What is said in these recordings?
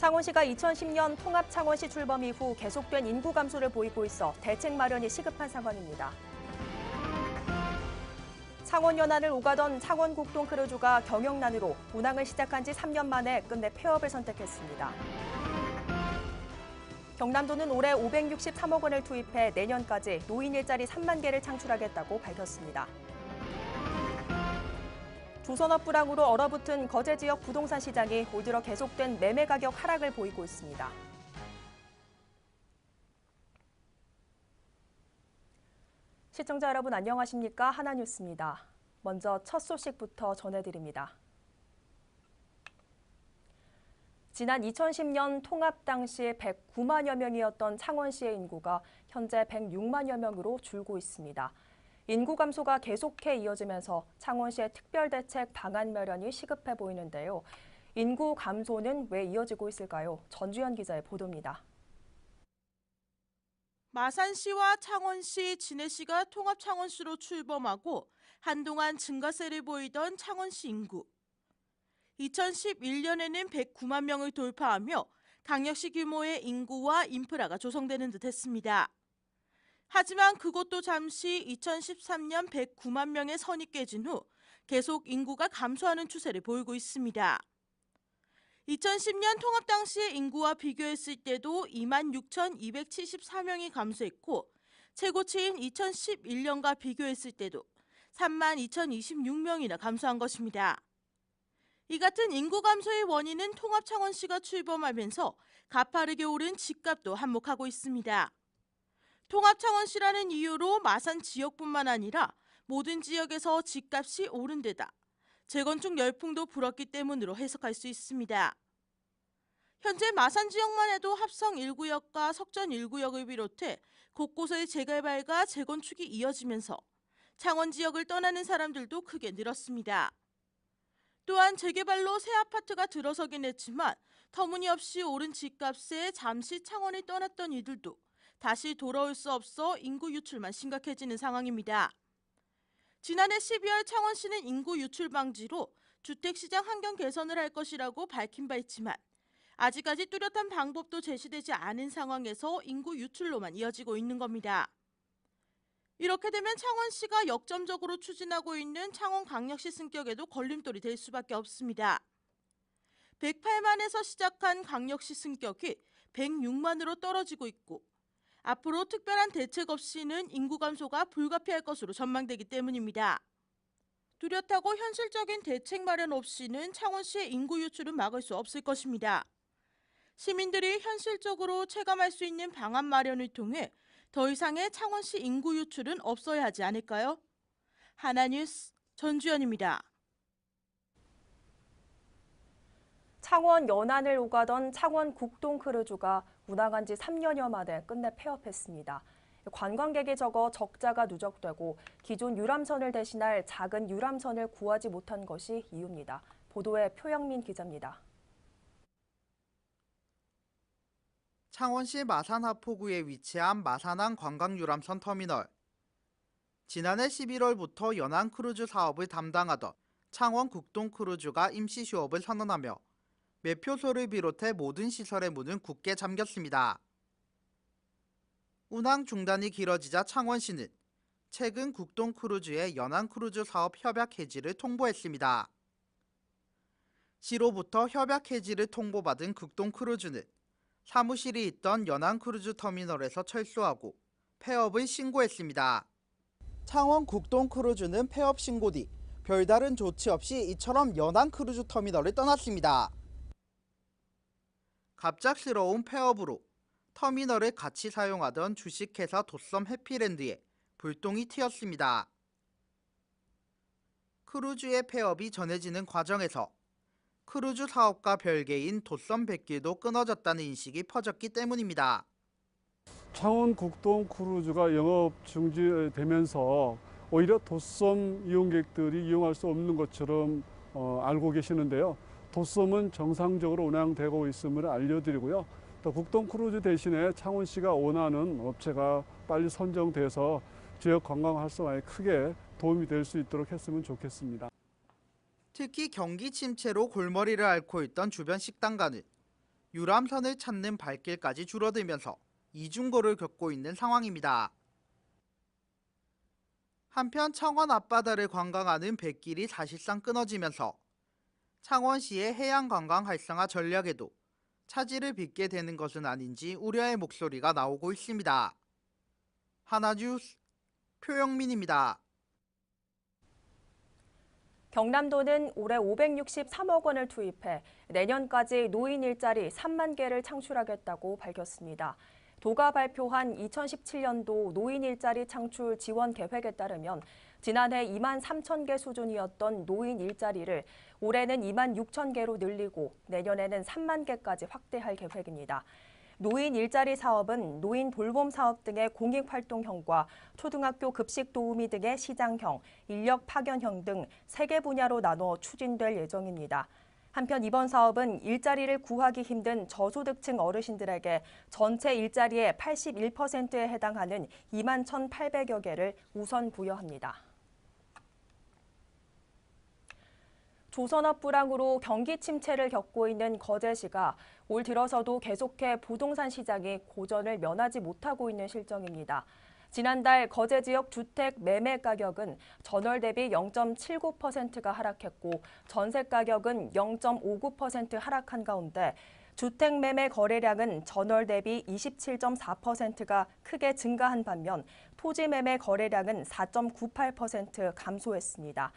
창원시가 2010년 통합 창원시 출범 이후 계속된 인구 감소를 보이고 있어 대책 마련이 시급한 상황입니다. 창원 연안을 오가던 창원국동 크루즈가 경영난으로 운항을 시작한 지 3년 만에 끝내 폐업을 선택했습니다. 경남도는 올해 563억 원을 투입해 내년까지 노인 일자리 3만 개를 창출하겠다고 밝혔습니다. 조선업 불황으로 얼어붙은 거제 지역 부동산 시장이 올 들어 계속된 매매 가격 하락을 보이고 있습니다. 시청자 여러분 안녕하십니까? 하나뉴스입니다. 먼저 첫 소식부터 전해드립니다. 지난 2010년 통합 당시 109만여 명이었던 창원시의 인구가 현재 106만여 명으로 줄고 있습니다. 인구 감소가 계속해 이어지면서 창원시의 특별대책 방안 마련이 시급해 보이는데요. 인구 감소는 왜 이어지고 있을까요? 전주현 기자의 보도입니다. 마산시와 창원시, 진해시가 통합 창원시로 출범하고 한동안 증가세를 보이던 창원시 인구. 2011년에는 109만 명을 돌파하며 강력시 규모의 인구와 인프라가 조성되는 듯 했습니다. 하지만 그것도 잠시 2013년 109만 명의 선이 깨진 후 계속 인구가 감소하는 추세를 보이고 있습니다. 2010년 통합 당시의 인구와 비교했을 때도 26,274명이 감소했고 최고치인 2011년과 비교했을 때도 32,026명이나 감소한 것입니다. 이 같은 인구 감소의 원인은 통합 창원시가 출범하면서 가파르게 오른 집값도 한몫하고 있습니다. 통합 창원시라는 이유로 마산 지역뿐만 아니라 모든 지역에서 집값이 오른 데다 재건축 열풍도 불었기 때문으로 해석할 수 있습니다. 현재 마산 지역만 해도 합성 1구역과 석전 1구역을 비롯해 곳곳의 재개발과 재건축이 이어지면서 창원 지역을 떠나는 사람들도 크게 늘었습니다. 또한 재개발로 새 아파트가 들어서긴 했지만 터무니없이 오른 집값에 잠시 창원을 떠났던 이들도 다시 돌아올 수 없어 인구 유출만 심각해지는 상황입니다. 지난해 12월 창원시는 인구 유출 방지로 주택시장 환경 개선을 할 것이라고 밝힌 바 있지만 아직까지 뚜렷한 방법도 제시되지 않은 상황에서 인구 유출로만 이어지고 있는 겁니다. 이렇게 되면 창원시가 역점적으로 추진하고 있는 창원광역시 승격에도 걸림돌이 될 수밖에 없습니다. 108만에서 시작한 광역시 승격이 106만으로 떨어지고 있고 앞으로 특별한 대책 없이는 인구 감소가 불가피할 것으로 전망되기 때문입니다. 뚜렷하고 현실적인 대책 마련 없이는 창원시의 인구 유출은 막을 수 없을 것입니다. 시민들이 현실적으로 체감할 수 있는 방안 마련을 통해 더 이상의 창원시 인구 유출은 없어야 하지 않을까요? 하나뉴스 전주현입니다. 창원 연안을 오가던 창원국동 크루즈가 운항한 지 3년여 만에 끝내 폐업했습니다. 관광객이 적어 적자가 누적되고 기존 유람선을 대신할 작은 유람선을 구하지 못한 것이 이유입니다. 보도에 표영민 기자입니다. 창원시 마산 하포구에 위치한 마산항 관광유람선 터미널. 지난해 11월부터 연안 크루즈 사업을 담당하던 창원국동 크루즈가 임시 휴업을 선언하며 매표소를 비롯해 모든 시설의 문은 굳게 잠겼습니다. 운항 중단이 길어지자 창원시는 최근 국동 크루즈의 연안 크루즈 사업 협약 해지를 통보했습니다. 시로부터 협약 해지를 통보받은 국동 크루즈는 사무실이 있던 연안 크루즈 터미널에서 철수하고 폐업을 신고했습니다. 창원 국동 크루즈는 폐업 신고 뒤 별다른 조치 없이 이처럼 연안 크루즈 터미널을 떠났습니다. 갑작스러운 폐업으로 터미널을 같이 사용하던 주식회사 도썸 해피랜드에 불똥이 튀었습니다. 크루즈의 폐업이 전해지는 과정에서 크루즈 사업과 별개인 도썸 백길도 끊어졌다는 인식이 퍼졌기 때문입니다. 창원 국동 크루즈가 영업 중지되면서 오히려 도썸 이용객들이 이용할 수 없는 것처럼 알고 계시는데요. 도썸은 정상적으로 운항되고 있음을 알려드리고요. 또 국동 크루즈 대신에 창원시가 원하는 업체가 빨리 선정돼서 지역 관광 활성화에 크게 도움이 될 수 있도록 했으면 좋겠습니다. 특히 경기 침체로 골머리를 앓고 있던 주변 식당가는 유람선을 찾는 발길까지 줄어들면서 이중고를 겪고 있는 상황입니다. 한편 창원 앞바다를 관광하는 백길이 사실상 끊어지면서 창원시의 해양관광 활성화 전략에도 차질을 빚게 되는 것은 아닌지 우려의 목소리가 나오고 있습니다. 하나뉴스 표영민입니다. 경남도는 올해 563억 원을 투입해 내년까지 노인 일자리 3만 개를 창출하겠다고 밝혔습니다. 도가 발표한 2017년도 노인 일자리 창출 지원 계획에 따르면 지난해 2만 3천 개 수준이었던 노인 일자리를 올해는 2만 6천 개로 늘리고 내년에는 3만 개까지 확대할 계획입니다. 노인 일자리 사업은 노인 돌봄 사업 등의 공익활동형과 초등학교 급식 도우미 등의 시장형, 인력 파견형 등 3개 분야로 나눠 추진될 예정입니다. 한편 이번 사업은 일자리를 구하기 힘든 저소득층 어르신들에게 전체 일자리의 81%에 해당하는 2만 1,800여 개를 우선 부여합니다. 조선업 불황으로 경기 침체를 겪고 있는 거제시가 올 들어서도 계속해 부동산 시장이 고전을 면하지 못하고 있는 실정입니다. 지난달 거제 지역 주택 매매 가격은 전월 대비 0.79%가 하락했고 전세 가격은 0.59% 하락한 가운데 주택 매매 거래량은 전월 대비 27.4%가 크게 증가한 반면 토지 매매 거래량은 4.98% 감소했습니다.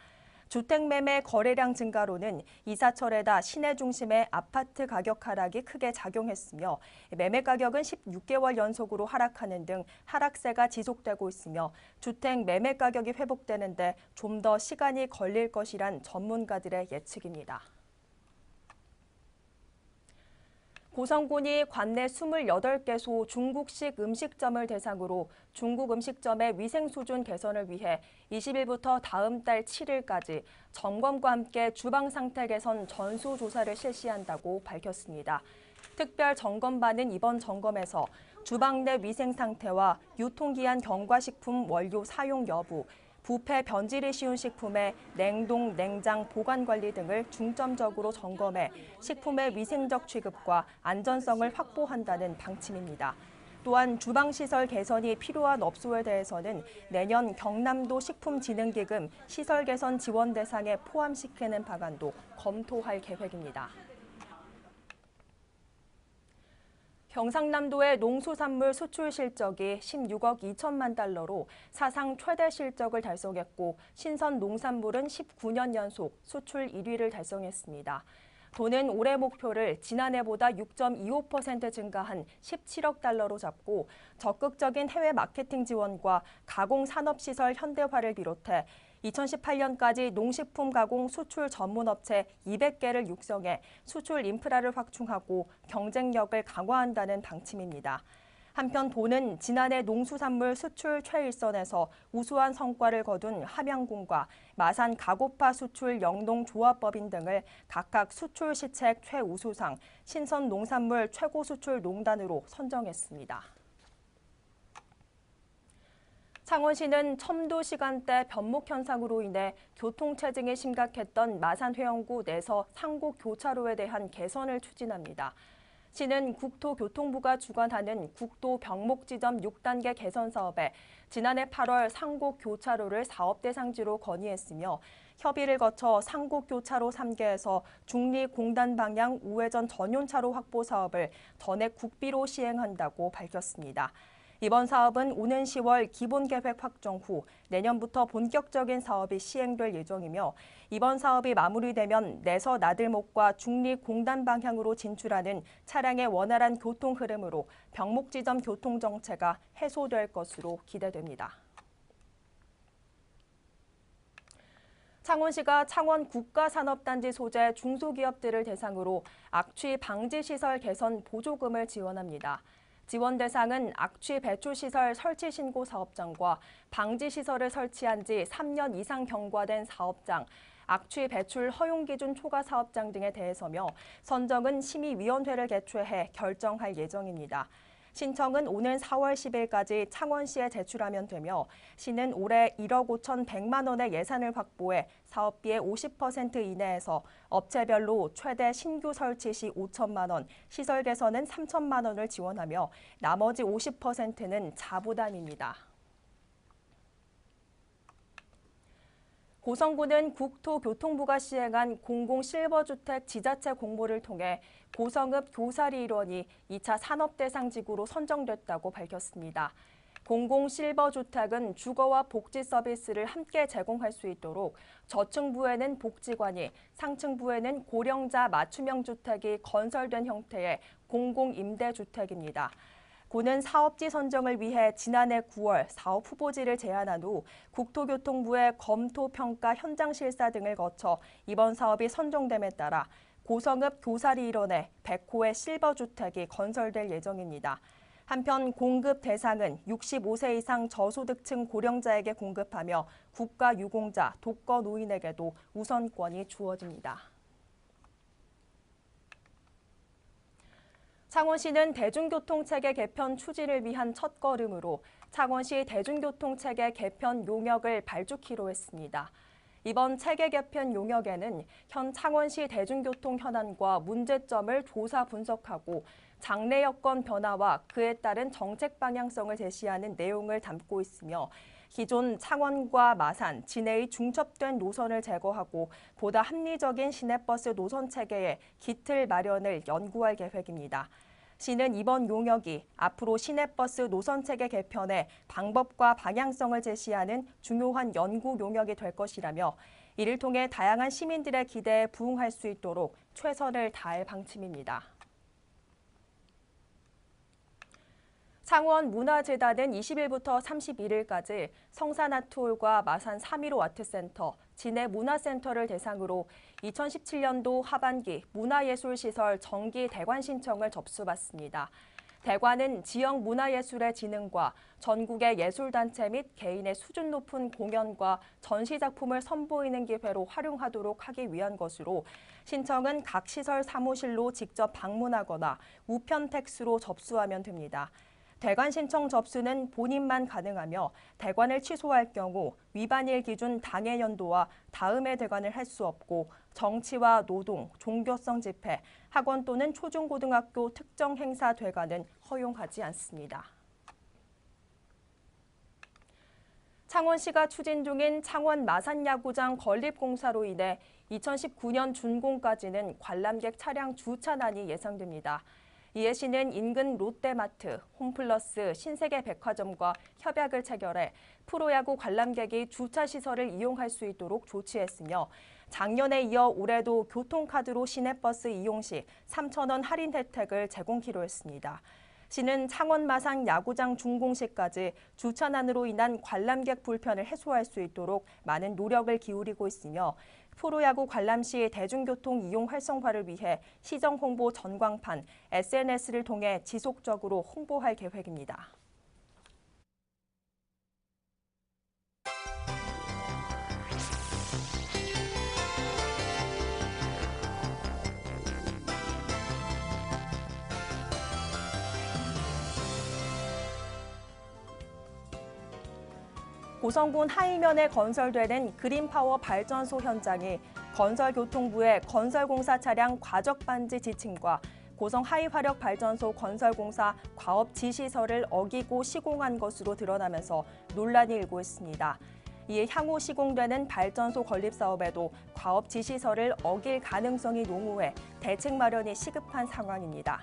주택 매매 거래량 증가로는 이사철에다 시내 중심의 아파트 가격 하락이 크게 작용했으며 매매 가격은 16개월 연속으로 하락하는 등 하락세가 지속되고 있으며 주택 매매 가격이 회복되는 데 좀 더 시간이 걸릴 것이란 전문가들의 예측입니다. 고성군이 관내 28개소 중국식 음식점을 대상으로 중국 음식점의 위생 수준 개선을 위해 20일부터 다음 달 7일까지 점검과 함께 주방 상태 개선 전수조사를 실시한다고 밝혔습니다. 특별 점검반은 이번 점검에서 주방 내 위생 상태와 유통기한 경과식품 원료 사용 여부, 부패 변질이 쉬운 식품의 냉동, 냉장, 보관 관리 등을 중점적으로 점검해 식품의 위생적 취급과 안전성을 확보한다는 방침입니다. 또한 주방시설 개선이 필요한 업소에 대해서는 내년 경남도 식품진흥기금 시설 개선 지원 대상에 포함시키는 방안도 검토할 계획입니다. 경상남도의 농수산물 수출 실적이 16억 2천만 달러로 사상 최대 실적을 달성했고 신선 농산물은 19년 연속 수출 1위를 달성했습니다. 도는 올해 목표를 지난해보다 6.25% 증가한 17억 달러로 잡고 적극적인 해외 마케팅 지원과 가공산업시설 현대화를 비롯해 2018년까지 농식품 가공 수출 전문업체 200개를 육성해 수출 인프라를 확충하고 경쟁력을 강화한다는 방침입니다. 한편 도는 지난해 농수산물 수출 최일선에서 우수한 성과를 거둔 함양군과 마산 가고파 수출 영농조합법인 등을 각각 수출 시책 최우수상, 신선 농산물 최고 수출 농단으로 선정했습니다. 창원시는 첨도 시간대 변목 현상으로 인해 교통체증이 심각했던 마산회원구 내서 상곡 교차로에 대한 개선을 추진합니다. 시는 국토교통부가 주관하는 국도 병목지점 6단계 개선 사업에 지난해 8월 상곡 교차로를 사업 대상지로 건의했으며 협의를 거쳐 상곡 교차로 3개에서 중리공단 방향 우회전 전용차로 확보 사업을 전액 국비로 시행한다고 밝혔습니다. 이번 사업은 오는 10월 기본계획 확정 후 내년부터 본격적인 사업이 시행될 예정이며 이번 사업이 마무리되면 내서 나들목과 중리공단 방향으로 진출하는 차량의 원활한 교통 흐름으로 병목지점 교통정체가 해소될 것으로 기대됩니다. 창원시가 창원 국가산업단지 소재 중소기업들을 대상으로 악취 방지 시설 개선 보조금을 지원합니다. 지원 대상은 악취 배출 시설 설치 신고 사업장과 방지 시설을 설치한 지 3년 이상 경과된 사업장, 악취 배출 허용 기준 초과 사업장 등에 대해서며 선정은 심의위원회를 개최해 결정할 예정입니다. 신청은 오는 4월 10일까지 창원시에 제출하면 되며 시는 올해 1억 5,100만 원의 예산을 확보해 사업비의 50% 이내에서 업체별로 최대 신규 설치 시 5천만 원, 시설 개선은 3천만 원을 지원하며 나머지 50%는 자부담입니다. 고성군은 국토교통부가 시행한 공공실버주택 지자체 공모를 통해 고성읍 교사리 일원이 2차 산업대상지구로 선정됐다고 밝혔습니다. 공공실버주택은 주거와 복지 서비스를 함께 제공할 수 있도록 저층부에는 복지관이, 상층부에는 고령자 맞춤형 주택이 건설된 형태의 공공임대주택입니다. 고는 사업지 선정을 위해 지난해 9월 사업 후보지를 제안한 후 국토교통부의 검토, 평가, 현장 실사 등을 거쳐 이번 사업이 선정됨에 따라 고성읍 교사리 일원에 100호의 실버주택이 건설될 예정입니다. 한편 공급 대상은 65세 이상 저소득층 고령자에게 공급하며 국가유공자, 독거노인에게도 우선권이 주어집니다. 창원시는 대중교통체계 개편 추진을 위한 첫걸음으로 창원시 대중교통체계 개편 용역을 발주키로 했습니다. 이번 체계 개편 용역에는 현 창원시 대중교통 현안과 문제점을 조사 분석하고 장래 여건 변화와 그에 따른 정책 방향성을 제시하는 내용을 담고 있으며 기존 창원과 마산, 진해의 중첩된 노선을 제거하고 보다 합리적인 시내버스 노선 체계의 기틀 마련을 연구할 계획입니다. 시는 이번 용역이 앞으로 시내버스 노선체계 개편의 방법과 방향성을 제시하는 중요한 연구 용역이 될 것이라며 이를 통해 다양한 시민들의 기대에 부응할 수 있도록 최선을 다할 방침입니다. 창원문화재단은 20일부터 31일까지 성산아트홀과 마산 3.15 아트센터, 진해 문화센터를 대상으로 2017년도 하반기 문화예술시설 정기 대관 신청을 접수받습니다. 대관은 지역 문화예술의 진흥과 전국의 예술단체 및 개인의 수준 높은 공연과 전시작품을 선보이는 기회로 활용하도록 하기 위한 것으로 신청은 각 시설 사무실로 직접 방문하거나 우편 팩스로 접수하면 됩니다. 대관 신청 접수는 본인만 가능하며 대관을 취소할 경우 위반일 기준 당해 연도와 다음에 대관을 할 수 없고 정치와 노동, 종교성 집회, 학원 또는 초중고등학교 특정 행사 대관은 허용하지 않습니다. 창원시가 추진 중인 창원 마산야구장 건립공사로 인해 2019년 준공까지는 관람객 차량 주차난이 예상됩니다. 이에 시는 인근 롯데마트, 홈플러스, 신세계백화점과 협약을 체결해 프로야구 관람객이 주차시설을 이용할 수 있도록 조치했으며 작년에 이어 올해도 교통카드로 시내버스 이용 시 3,000원 할인 혜택을 제공키로 했습니다. 시는 창원 마산 야구장 준공시까지 주차난으로 인한 관람객 불편을 해소할 수 있도록 많은 노력을 기울이고 있으며 프로야구 관람 시 대중교통 이용 활성화를 위해 시정 홍보 전광판, SNS를 통해 지속적으로 홍보할 계획입니다. 고성군 하이면에 건설되는 그린파워 발전소 현장이 건설교통부의 건설공사 차량 과적반지 지침과 고성 하이화력발전소 건설공사 과업 지시서를 어기고 시공한 것으로 드러나면서 논란이 일고 있습니다. 이에 향후 시공되는 발전소 건립 사업에도 과업 지시서를 어길 가능성이 농후해 대책 마련이 시급한 상황입니다.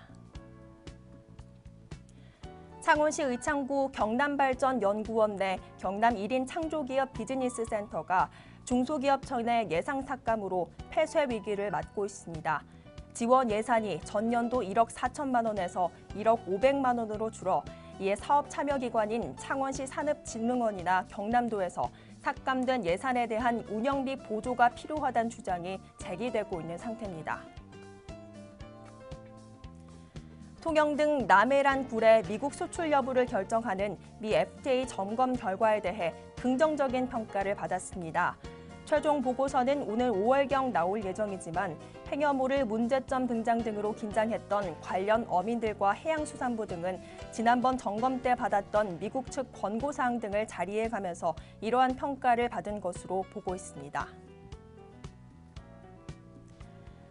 창원시 의창구 경남발전연구원 내 경남 1인 창조기업 비즈니스센터가 중소기업청의 예상삭감으로 폐쇄 위기를 맞고 있습니다. 지원 예산이 전년도 1억 4천만 원에서 1억 500만 원으로 줄어 이에 사업 참여기관인 창원시 산업진흥원이나 경남도에서 삭감된 예산에 대한 운영비 보조가 필요하다는 주장이 제기되고 있는 상태입니다. 통영 등 남해란 굴의 미국 수출 여부를 결정하는 미 FTA 점검 결과에 대해 긍정적인 평가를 받았습니다. 최종 보고서는 오늘 5월경 나올 예정이지만 팽여모를 문제점 등장 등으로 긴장했던 관련 어민들과 해양수산부 등은 지난번 점검 때 받았던 미국 측 권고사항 등을 자리해가면서 이러한 평가를 받은 것으로 보고 있습니다.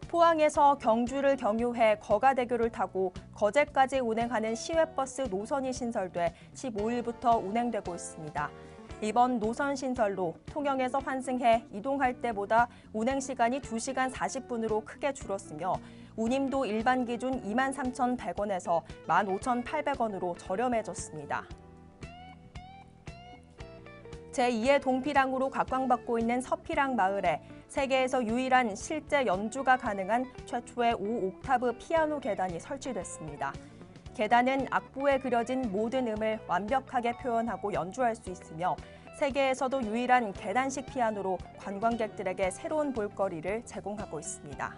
포항에서 경주를 경유해 거가대교를 타고 거제까지 운행하는 시외버스 노선이 신설돼 15일부터 운행되고 있습니다. 이번 노선 신설로 통영에서 환승해 이동할 때보다 운행 시간이 2시간 40분으로 크게 줄었으며 운임도 일반 기준 23,100원에서 15,800원으로 저렴해졌습니다. 제2의 동피랑으로 각광받고 있는 서피랑 마을에 세계에서 유일한 실제 연주가 가능한 최초의 5옥타브 피아노 계단이 설치됐습니다. 계단은 악보에 그려진 모든 음을 완벽하게 표현하고 연주할 수 있으며 세계에서도 유일한 계단식 피아노로 관광객들에게 새로운 볼거리를 제공하고 있습니다.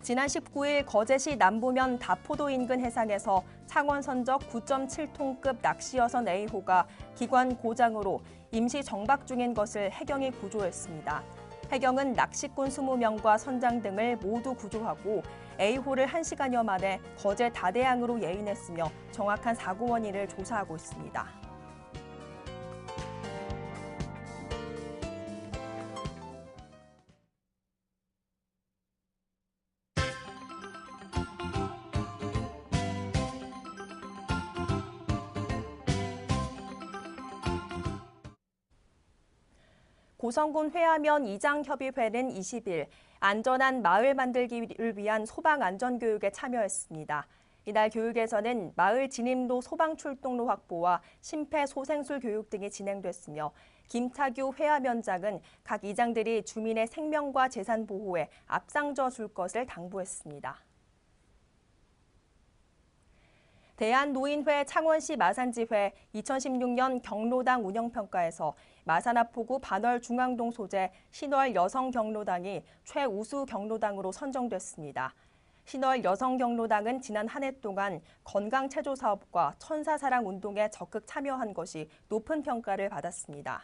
지난 19일 거제시 남부면 다포도 인근 해상에서 창원 선적 9.7톤급 낚시여선 A호가 기관 고장으로 임시 정박 중인 것을 해경이 구조했습니다. 해경은 낚시꾼 20명과 선장 등을 모두 구조하고 A호를 1시간여 만에 거제 다대항으로 예인했으며 정확한 사고 원인을 조사하고 있습니다. 고성군 회화면 이장협의회는 20일 안전한 마을 만들기를 위한 소방안전교육에 참여했습니다. 이날 교육에서는 마을 진입로 소방 출동로 확보와 심폐소생술 교육 등이 진행됐으며 김차규 회화면장은 각 이장들이 주민의 생명과 재산 보호에 앞장서 줄 것을 당부했습니다. 대한노인회 창원시 마산지회 2016년 경로당 운영평가에서 마산하포구 반월 중앙동 소재 신월 여성경로당이 최우수 경로당으로 선정됐습니다. 신월 여성경로당은 지난 한 해 동안 건강체조사업과 천사사랑운동에 적극 참여한 것이 높은 평가를 받았습니다.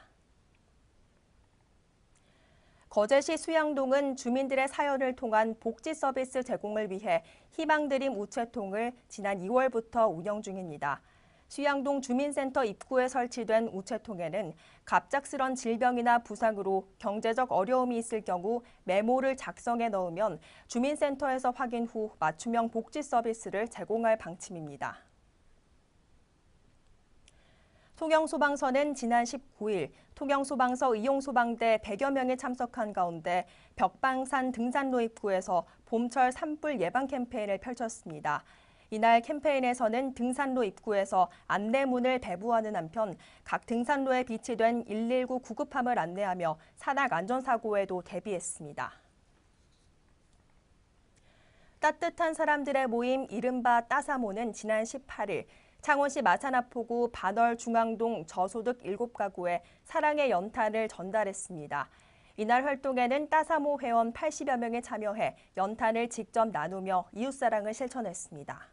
거제시 수양동은 주민들의 사연을 통한 복지 서비스 제공을 위해 희망드림 우체통을 지난 2월부터 운영 중입니다. 수양동 주민센터 입구에 설치된 우체통에는 갑작스런 질병이나 부상으로 경제적 어려움이 있을 경우 메모를 작성해 넣으면 주민센터에서 확인 후 맞춤형 복지 서비스를 제공할 방침입니다. 통영소방서는 지난 19일 통영소방서 의용소방대 100여 명이 참석한 가운데 벽방산 등산로 입구에서 봄철 산불 예방 캠페인을 펼쳤습니다. 이날 캠페인에서는 등산로 입구에서 안내문을 배부하는 한편 각 등산로에 비치된 119 구급함을 안내하며 산악 안전사고에도 대비했습니다. 따뜻한 사람들의 모임 이른바 따사모는 지난 18일 창원시 마산하포구 반월 중앙동 저소득 7가구에 사랑의 연탄을 전달했습니다. 이날 활동에는 따사모 회원 80여 명이 참여해 연탄을 직접 나누며 이웃사랑을 실천했습니다.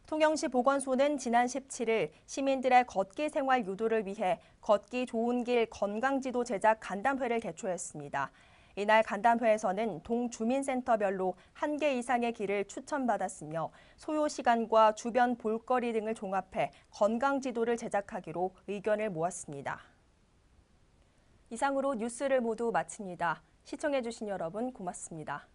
통영시 보건소는 지난 17일 시민들의 걷기 생활 유도를 위해 걷기 좋은 길 건강지도 제작 간담회를 개최했습니다. 이날 간담회에서는 동주민센터별로 1개 이상의 길을 추천받았으며 소요 시간과 주변 볼거리 등을 종합해 건강지도를 제작하기로 의견을 모았습니다. 이상으로 뉴스를 모두 마칩니다. 시청해주신 여러분 고맙습니다.